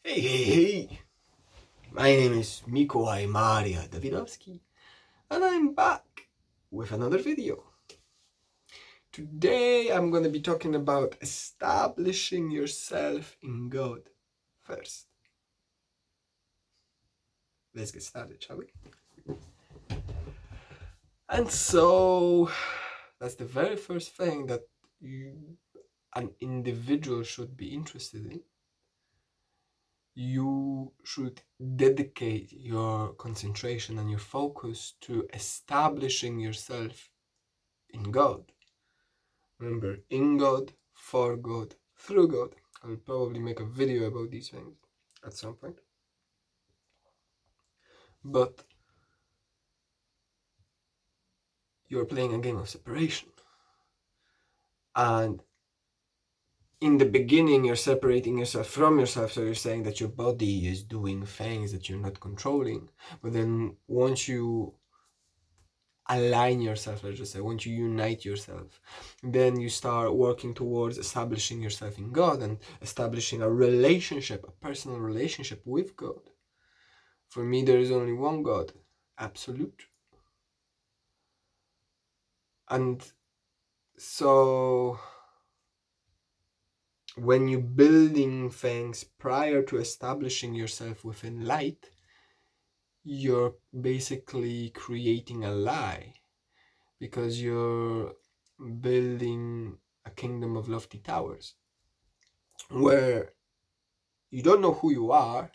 Hey! My name is Mikołaj Maria Dawidowski, and I'm back with another video. Today I'm going to be talking about establishing yourself in God first. Let's get started, shall we? And so, that's the very first thing that an individual should be interested in. You should dedicate your concentration and your focus to establishing yourself in God. Remember, in God, for God, through God. I'll probably make a video about these things at some point. But you're playing a game of separation. And in the beginning, you're separating yourself from yourself, so you're saying that your body is doing things that you're not controlling. But then once you align yourself, let's just say, once you unite yourself, then you start working towards establishing yourself in God and establishing a relationship, a personal relationship with God. For me, there is only one God, absolute. And so when you're building things prior to establishing yourself within light, you're basically creating a lie, because you're building a kingdom of lofty towers where you don't know who you are.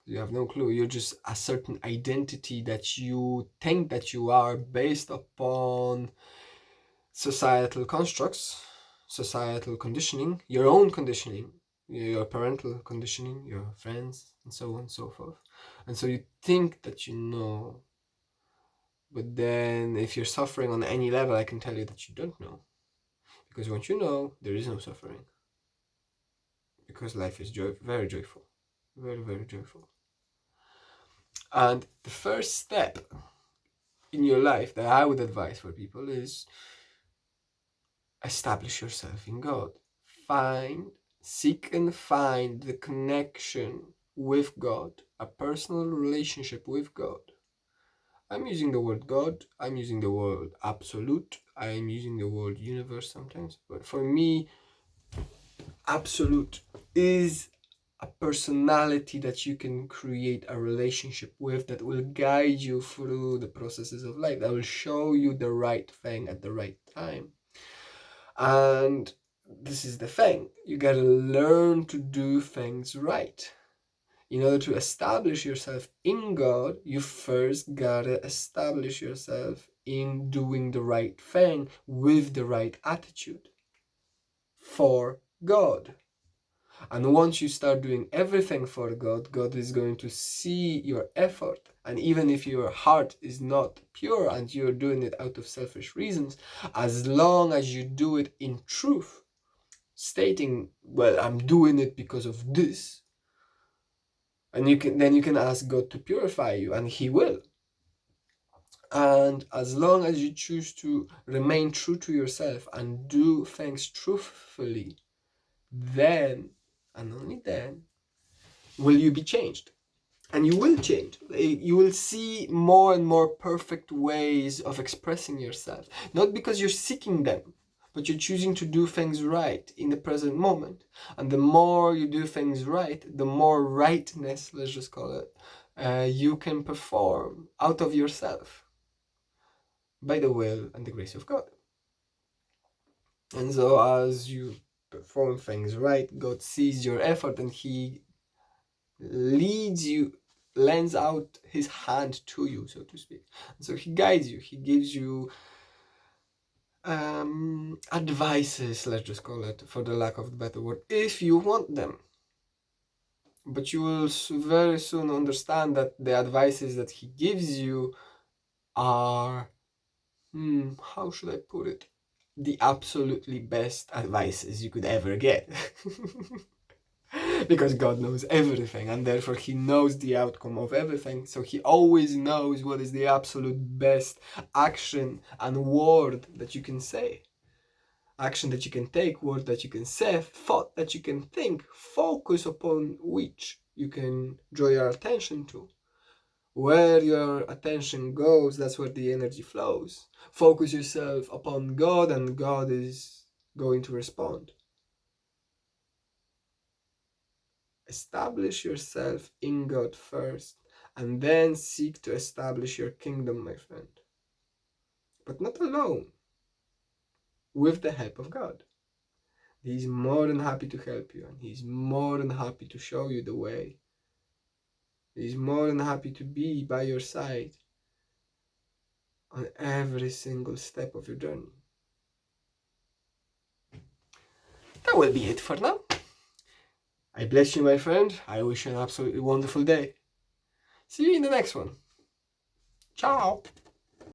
You have no clue. You're just a certain identity that you think that you are based upon societal constructs, societal conditioning, your own conditioning, your parental conditioning, your friends, and so on and so forth. And so you think that you know, but then if you're suffering on any level, I can tell you that you don't know. Because once you know, there is no suffering. Because life is very joyful. Very, very joyful. And the first step in your life that I would advise for people is establish yourself in God. Seek and find the connection with God, a personal relationship with God. I'm using the word God, I'm using the word absolute, I'm using the word universe sometimes, but for me, absolute is a personality that you can create a relationship with, that will guide you through the processes of life, that will show you the right thing at the right time. And this is the thing, you gotta learn to do things right. In order to establish yourself in God, you first gotta establish yourself in doing the right thing with the right attitude for God. And once you start doing everything for God, God is going to see your effort. And even if your heart is not pure and you're doing it out of selfish reasons, as long as you do it in truth, stating, well, I'm doing it because of this, and you can ask God to purify you, and He will. And as long as you choose to remain true to yourself and do things truthfully, then, and only then, will you be changed. And you will change. You will see more and more perfect ways of expressing yourself. Not because you're seeking them, but you're choosing to do things right in the present moment. And the more you do things right, the more rightness, let's just call it, you can perform out of yourself by the will and the grace of God. And so as you perform things right, God sees your effort and He lends out His hand to you, so to speak. And so He guides you, He gives you advices, let's just call it, for the lack of a better word, if you want them. But you will very soon understand that the advices that He gives you are, how should I put it? The absolutely best advices you could ever get. Because God knows everything, and therefore He knows the outcome of everything. So He always knows what is the absolute best action and word that you can say. action that you can take, word that you can say, thought that you can think, focus upon which you can draw your attention to. Where your attention goes, that's where the energy flows. Focus yourself upon God, and God is going to respond. Establish yourself in God first, and then seek to establish your kingdom, my friend. But not alone, with the help of God. He's more than happy to help you, and He's more than happy to show you the way. He's more than happy to be by your side on every single step of your journey. That will be it for now. I bless you, my friend. I wish you an absolutely wonderful day. See you in the next one. Ciao.